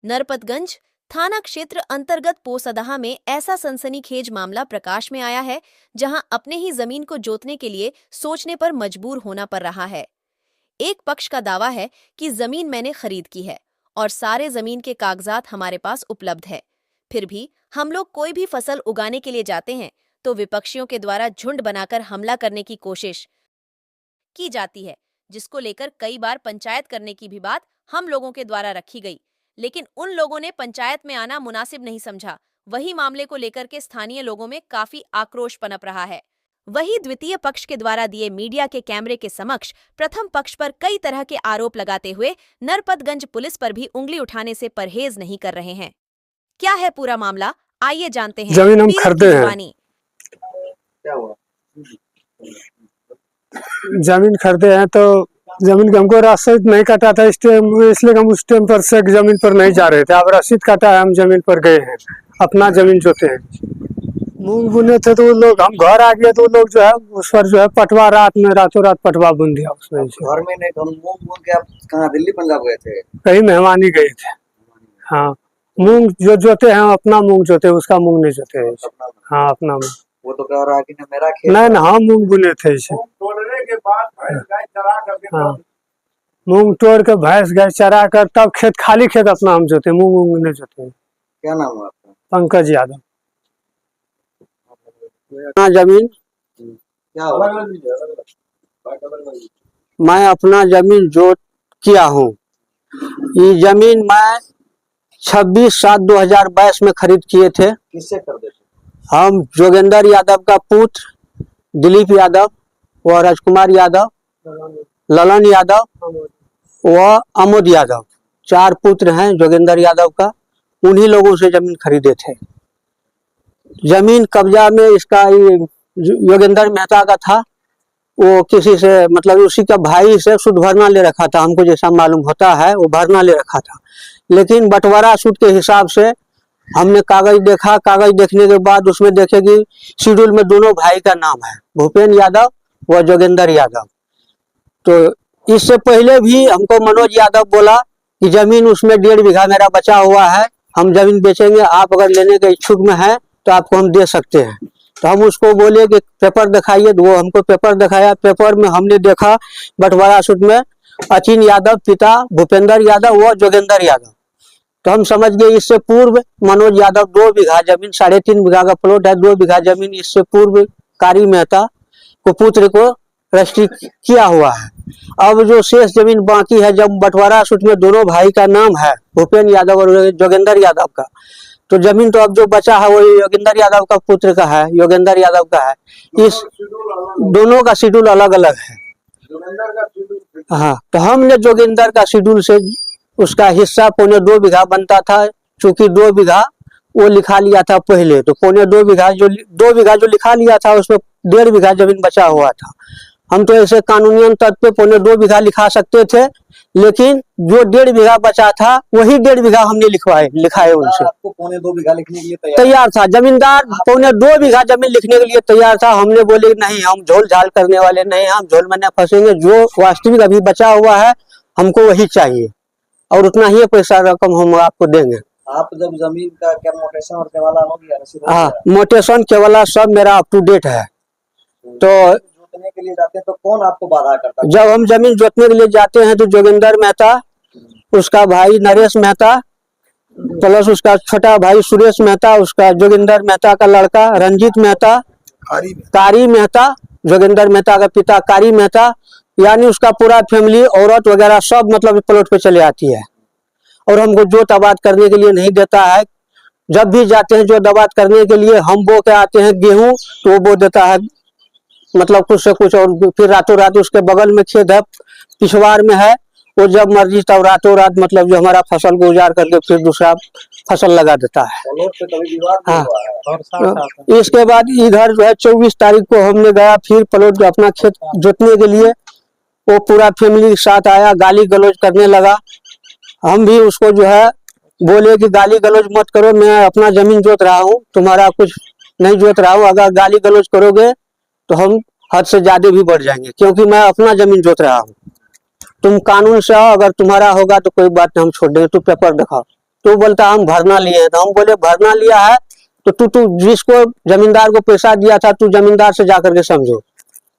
नरपतगंज थाना क्षेत्र अंतर्गत पोसदहा में ऐसा सनसनीखेज मामला प्रकाश में आया है, जहां अपने ही जमीन को जोतने के लिए सोचने पर मजबूर होना पड़ रहा है। एक पक्ष का दावा है कि जमीन मैंने खरीद की है और सारे जमीन के कागजात हमारे पास उपलब्ध है। फिर भी हम लोग कोई भी फसल उगाने के लिए जाते हैं तो विपक्षियों के द्वारा झुंड बनाकर हमला करने की कोशिश की जाती है, जिसको लेकर कई बार पंचायत करने की भी बात हम लोगों के द्वारा रखी गई, लेकिन उन लोगों ने पंचायत में आना मुनासिब नहीं समझा। वही मामले को लेकर के स्थानीय लोगों में काफी आक्रोश पनप रहा है। वही द्वितीय पक्ष के द्वारा दिए मीडिया के कैमरे के समक्ष प्रथम पक्ष पर कई तरह के आरोप लगाते हुए नरपतगंज पुलिस पर भी उंगली उठाने से परहेज नहीं कर रहे हैं। क्या है पूरा मामला, आइए जानते हैं। जमीन हम खरीदे हैं। क्या हुआ? जमीन खरीदे हैं तो जमीन का हमको रसीद नहीं कटा था, इसलिए हम उस टाइम पर से जमीन पर नहीं जा रहे थे। अब रसीद कटा है, हम जमीन पर गए हैं, अपना जमीन जोते हैं। मूंग बुने थे तो वो लोग, हम घर आ गए तो वो लोग जो है उस पर जो है पटवा, रातों रात पटवा बुन दिया उसमें। घर में नहीं, हम मूंग बुन के आप कहाँ दिल्ली पंजाब गए थे? कहीं मेहमानी गए थे। हाँ, मूंग जो जोते हैं अपना मूंग जोते, उसका मूंग नहीं जोते हैं। हाँ, अपना मूंग। वो तो कह रहा है कि ना मेरा खेत नहीं ना, हम मूंग बुने थे इसे। तोड़ने के बाद भैंस गाय चरा करके हाँ, मूंग तोड़ के भैंस गाय चरा कर तब खेत, खाली खेत अपना हम जोते, मूंग वूंग नहीं जोते। क्या नाम है आपका? पंकज यादव। जमीन क्या हुआ? मैं अपना जमीन जोत किया हूँ। ये जमीन मैं 26/7/2022 में खरीद किए थे। किससे कर देते? हम जोगेंद्र यादव का पुत्र दिलीप यादव व राजकुमार यादव, ललन यादव व अमोद यादव, 4 पुत्र हैं जोगेंद्र यादव का। उन्हीं लोगों से जमीन खरीदे थे। जमीन कब्जा में इसका योगेंद्र मेहता का था। वो किसी से, मतलब उसी का भाई से सूद भरना ले रखा था, हमको जैसा मालूम होता है वो भरना ले रखा था। लेकिन बंटवारा सूद के हिसाब से हमने कागज देखा। कागज देखने के बाद उसमें देखे कि शेड्यूल में दोनों भाई का नाम है, भूपेन यादव व जोगेंद्र यादव। तो इससे पहले भी हमको मनोज यादव बोला कि जमीन उसमें 1.5 बीघा मेरा बचा हुआ है, हम जमीन बेचेंगे, आप अगर लेने के इच्छुक में हैं तो आपको हम दे सकते हैं। तो हम उसको बोले कि पेपर दिखाइए, तो वो हमको पेपर दिखाया। पेपर में हमने देखा बंटवारा सूद में अचिन यादव पिता भूपेंद्र यादव व जोगेंद्र यादव। तो हम समझ गए इससे पूर्व मनोज यादव 2 बीघा जमीन, 3.5 बीघा का प्लॉट है, 2 बीघा जमीन इससे पूर्व कारी मेहता को पुत्र को रजिस्ट्री किया हुआ है। अब जो शेष जमीन बाकी है, जब बंटवारा सूद में दोनों भाई का नाम है, भूपेन यादव और जोगेंद्र यादव का, तो जमीन तो अब जो बचा है वो योगेंद्र यादव का पुत्र का है, योगेंद्र यादव का है। इस दोनों का शेड्यूल अलग अलग है। हाँ, तो हमने जोगेंद्र का शेड्यूल से उसका हिस्सा 2.25 बीघा बनता था। चूंकि 2 बीघा वो लिखा लिया था पहले, तो 2.25 बीघा जो 2 बीघा जो लिखा लिया था उसमें 1.5 बीघा जमीन बचा हुआ था। हम तो ऐसे कानूनी तौर पे 2.25 बीघा लिखा सकते थे, लेकिन जो 1.5 बीघा बचा था वही 1.5 बीघा हमने लिखाए उनसे। आपको 2.25 बीघा लिखने के लिए तैयार था जमींदार, 2.25 बीघा जमीन लिखने के लिए तैयार था। हमने बोले नहीं, हम झोल झाल करने वाले नहीं, हम झोल में न फंसेंगे, जो वास्तविक अभी बचा हुआ है हमको वही चाहिए और उतना ही पैसा रकम हम आपको देंगे। आप जब जमीन का क्या मोटेशन और केवाला हो गया? हाँ, मोटेशन केवाला सब मेरा अप टू डेट है। तो जोतने के लिए जाते हैं तो कौन आपको बाधा करता है? जब हम जमीन जोतने के लिए जाते हैं तो जोगेंद्र मेहता, उसका भाई नरेश मेहता, प्लस उसका छोटा भाई सुरेश मेहता, उसका जोगेंद्र मेहता का लड़का रंजीत मेहता, कारी मेहता, जोगेंद्र मेहता का पिता कारी मेहता, यानी उसका पूरा फैमिली, औरत वगैरह सब मतलब प्लॉट पे चले आती है और हमको जोत आबाद करने के लिए नहीं देता है। जब भी जाते हैं जोत आबाद करने के लिए, हम बो के आते हैं गेहूं तो वो बो देता है, मतलब कुछ से कुछ, और फिर रातों रात उसके बगल में खेत है, पिछवाड़ में है, वो जब मर्जी तब रातों रात मतलब जो हमारा फसल को उजाड़ करके फिर दूसरा फसल लगा देता है। हाँ, इसके बाद इधर जो है 24 तारीख को हमने गया फिर प्लॉट अपना खेत जोतने के लिए। वो पूरा फैमिली के साथ आया, गाली गलौज करने लगा। हम भी उसको जो है बोले कि गाली गलौज मत करो, मैं अपना जमीन जोत रहा हूँ, तुम्हारा कुछ नहीं जोत रहा हूँ। अगर गाली गलौज करोगे तो हम हद से ज्यादा भी बढ़ जाएंगे, क्योंकि मैं अपना जमीन जोत रहा हूँ। तुम कानून से आओ, अगर तुम्हारा होगा तो कोई बात नहीं, हम छोड़ देंगे, तू पेपर दिखाओ। तो बोलता हम भरना लिए हैं। तो हम बोले भरना लिया है तो तू जिसको जमींदार को पैसा दिया था तू जमींदार से जाकर के समझो,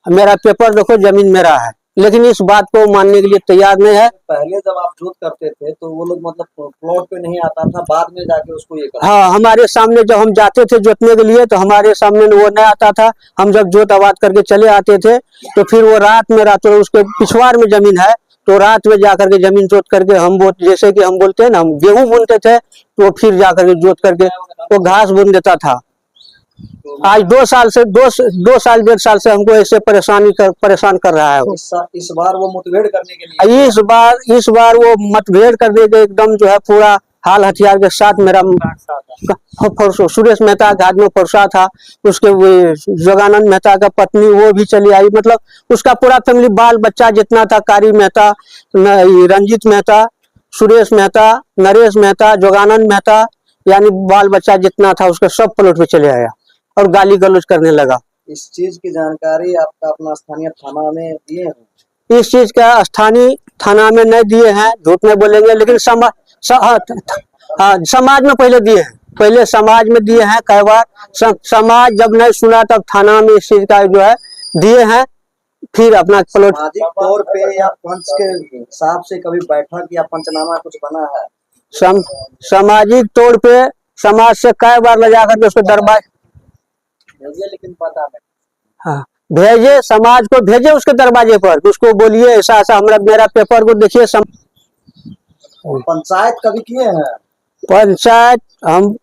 मेरा पेपर देखो, जमीन मेरा है। लेकिन इस बात को मानने के लिए तैयार नहीं है। पहले जब आप जोत करते थे तो वो लोग मतलब प्लॉट पे नहीं आता था, बाद में जाके उसको ये करते हाँ, हमारे सामने जब हम जाते थे जोतने के लिए तो हमारे सामने वो नहीं आता था। हम जब जोत आबाद करके चले आते थे तो फिर वो रात में उसके पिछवाड़ में जमीन है तो रात में जाकर के जमीन जोत करके हम जैसे कि हम बोलते हैं ना, हम गेहूं बुनते थे तो फिर जाकर के जोत करके वो घास बुन देता था। आज 2 साल से 1.5 साल से हमको ऐसे परेशान कर रहा है वो। इस बार वो मुठभेड़ करने के लिए इस बार वो मतभेद कर देगा एकदम, जो है पूरा हाल हथियार के साथ। मेरा सुरेश मेहता के हाथ में फरसा था, उसके जोगानंद मेहता का पत्नी वो भी चली आई, मतलब उसका पूरा फैमिली बाल बच्चा जितना था, कारी मेहता, रंजीत मेहता, सुरेश मेहता, नरेश मेहता, जोगानंद मेहता, यानी बाल बच्चा जितना था उसका सब प्लॉट पे चले आया और गाली गलौज करने लगा। इस चीज की जानकारी आपका अपना स्थानीय थाना में दिए हैं? इस चीज का स्थानीय थाना में नहीं दिए हैं, झूठ नहीं बोलेंगे, लेकिन समाज में पहले दिए हैं, पहले समाज में दिए हैं कई बार। समाज जब नहीं सुना तब थाना में इस चीज का जो है दिए हैं। फिर अपना प्लॉट सामाजिक तौर पे या पंच के हिसाब से कभी बैठक या पंचनामा कुछ बना है? सामाजिक तौर पे समाज से कई बार ले जाकर के उसको दरबार लेकिन पता नहीं। हाँ, भेजे, समाज को भेजे उसके दरवाजे पर, उसको बोलिए ऐसा ऐसा मेरा पेपर को देखिए। पंचायत कभी किए हैं? पंचायत हम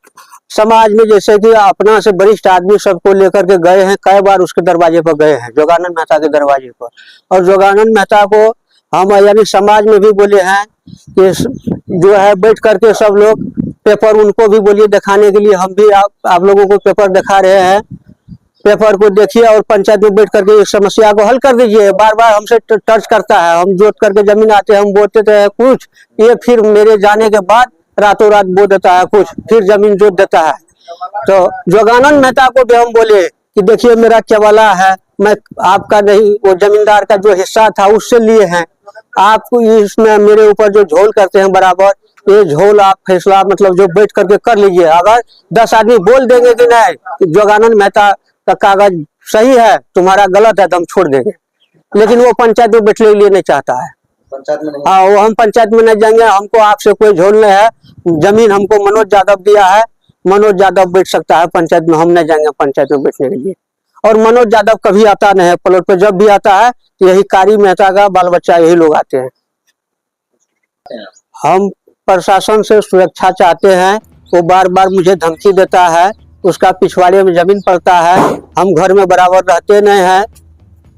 समाज में जैसे कि अपना से वरिष्ठ आदमी सबको लेकर के गए हैं, कई बार उसके दरवाजे पर गए हैं, जोगानंद मेहता के दरवाजे पर। और जोगानंद मेहता को हम यानी समाज में भी बोले हैं कि जो है बैठ करके सब लोग पेपर उनको भी बोलिए दिखाने के लिए। हम भी आप लोगों को पेपर दिखा रहे हैं, पेपर को देखिए और पंचायत में बैठ करके इस समस्या को हल कर दीजिए। बार बार हमसे टच करता है, हम जोत करके जमीन आते हैं, हम बोलते थे कुछ, ये फिर मेरे जाने के बाद रातों रात बो देता है कुछ, फिर जमीन जोत देता है। तो जोगानंद मेहता को भी हम बोले कि देखिए मेरा केवला है, मैं आपका नहीं, वो जमींदार का जो हिस्सा था उससे लिए हैं, आपको इसमें मेरे ऊपर जो झोल करते हैं बराबर, ये झोल आप फैसला मतलब जो बैठ करके कर लीजिए। अगर 10 आदमी बोल देंगे कि नहीं जोगानंद मेहता का कागज सही है, तुम्हारा गलत है, तो हम छोड़ देंगे। लेकिन वो पंचायत में बैठने के लिए नहीं चाहता है। पंचायत में नहीं? हाँ, वो हम पंचायत में नहीं जाएंगे, हमको आपसे कोई झोल नहीं है। जमीन हमको मनोज यादव दिया है, मनोज यादव बैठ सकता है पंचायत में, हम नहीं जाएंगे पंचायत में बैठने के लिए। और मनोज यादव कभी आता नहीं है प्लॉट पे, जब भी आता है तो यही कारी मेहता का बाल बच्चा यही लोग आते हैं। हम प्रशासन से सुरक्षा चाहते हैं, वो बार बार मुझे धमकी देता है, उसका पिछवाड़े में जमीन पड़ता है, हम घर में बराबर रहते नहीं हैं,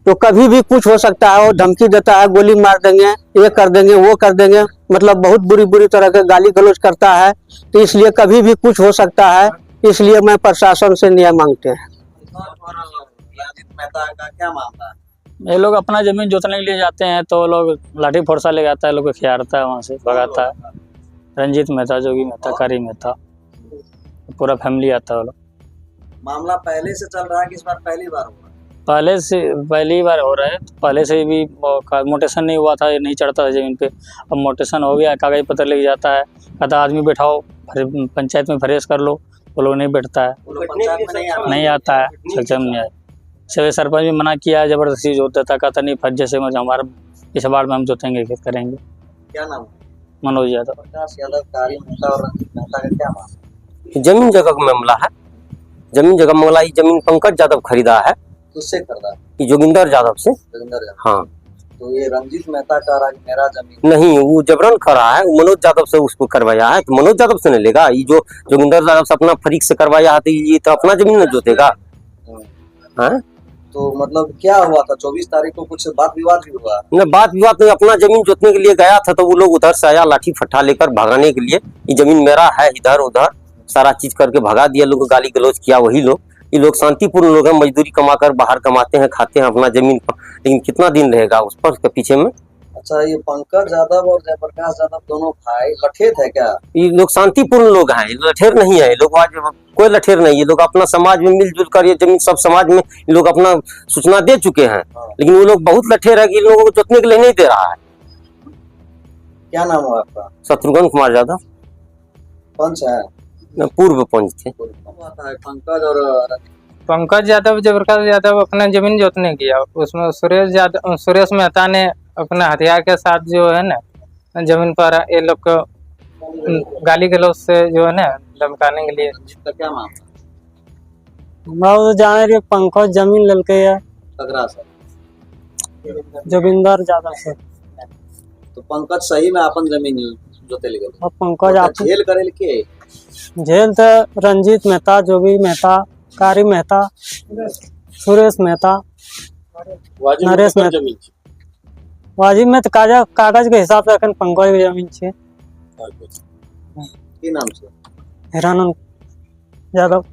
तो कभी भी कुछ हो सकता है। वो धमकी देता है, गोली मार देंगे, ये कर देंगे, वो कर देंगे, मतलब बहुत बुरी तरह के गाली गलौज करता है। तो इसलिए कभी भी कुछ हो सकता है, इसलिए मैं प्रशासन से न्याय मांगते हैं। रंजीत मेहता का क्या मामला है? ये लोग अपना जमीन जोतने के लिए जाते हैं तो लोग लाठी फरसा ले जाता है, लोग को खियारता है, वहाँ से भगाता है। रंजीत मेहता, जोगी मेहता, कारी मेहता, पूरा फैमिली आता है वो लोग। मामला पहले से चल रहा है कि इस बार पहली बार हो रहा है? पहली बार हो रहा है। पहले से भी मोटेशन नहीं हुआ था, ये नहीं चढ़ता था जमीन पे, अब मोटेशन हो गया, कागज पत्र लेके जाता है, कहता आदमी बैठाओ पंचायत में फ्रेश कर लो, वो लोग नहीं बैठता है, वो लोग पंचायत में नहीं आता है, सक्षम नहीं आया। सभी सरपंच भी मना किया है, जबरदस्ती जोत देता, कहता नहीं फट जैसे हमारा पिछवाड़ में हम जोतेंगे, खेत करेंगे। क्या नाम है? मनोज यादव। प्रकाश यादव, कारी मेहता और रंजीत मेहता का क्या मामला? जमीन जगह का मामला है। जमीन जगह मामला, ये जमीन पंकज यादव खरीदा है, किससे खरीदा? ये जोगिंदर यादव से। जोगिंदर यादव। हाँ, तो ये रंजीत मेहता का मेरा जमीन नहीं, वो जबरन खड़ा है, वो मनोज यादव से उसको करवाया है, तो मनोज यादव से नहीं लेगा। ये जो जोगिंदर यादव से अपना फरीक से करवाया है, तो ये तो अपना जमीन न जोतेगा। हाँ, तो मतलब क्या हुआ था? 24 तारीख को कुछ बात विवाद भी हुआ? न बात विवाद नहीं, अपना जमीन जोतने के लिए गया था, तो वो लोग उधर से आया लाठी फट्टा लेकर भगाने के लिए, ये जमीन मेरा है, इधर उधर सारा चीज करके भगा दिया। लोग गाली गलौज किया, वही लोग, ये लोग शांतिपूर्ण लोग हैं, मजदूरी कमाकर बाहर कमाते हैं, खाते हैं अपना जमीन पर, लेकिन कितना दिन रहेगा उस पर उसके पीछे में। अच्छा, ये पंकज यादव और जयप्रकाश यादव दोनों भाई लठेर है क्या? ये लोग शांतिपूर्ण लोग हैं, लठेर नहीं है ये लोग, आज कोई लठेर नहीं। ये लोग अपना समाज में मिलजुल कर ये जमीन सब समाज में ये लोग अपना सूचना दे चुके हैं, लेकिन वो लोग बहुत लठेर है कि इन लोगों को जोतने के लिए नहीं दे रहा है। क्या नाम है आपका? शत्रुघ्न कुमार यादव। पंच है पूर्व पंच थे। आता है पंकज और पंकज यादव जयप्रकाश यादव अपना जमीन जोतने किया, उसमें सुरेश मेहता ने अपने हथियार के साथ जो है ना जमीन पर ये लोग को गाली गलौज से जो है ना धमकाने के लिए। इसका क्या मामला बहुत जाने रही पंकज जमीन ललके है तगड़ा सा? जोगिंदर यादव से, तो पंकज सही में अपन जमीन जोते ले गए और पंकज आप झेल करे के झेल तो रंजीत मेहता, जोगी मेहता, कारी मेहता, सुरेश मेहता, नरेश मेहता। वाजिब में तो कागज के हिसाब से अखन पंकज की जमीन छे। की नाम से? हिरानंद यादव।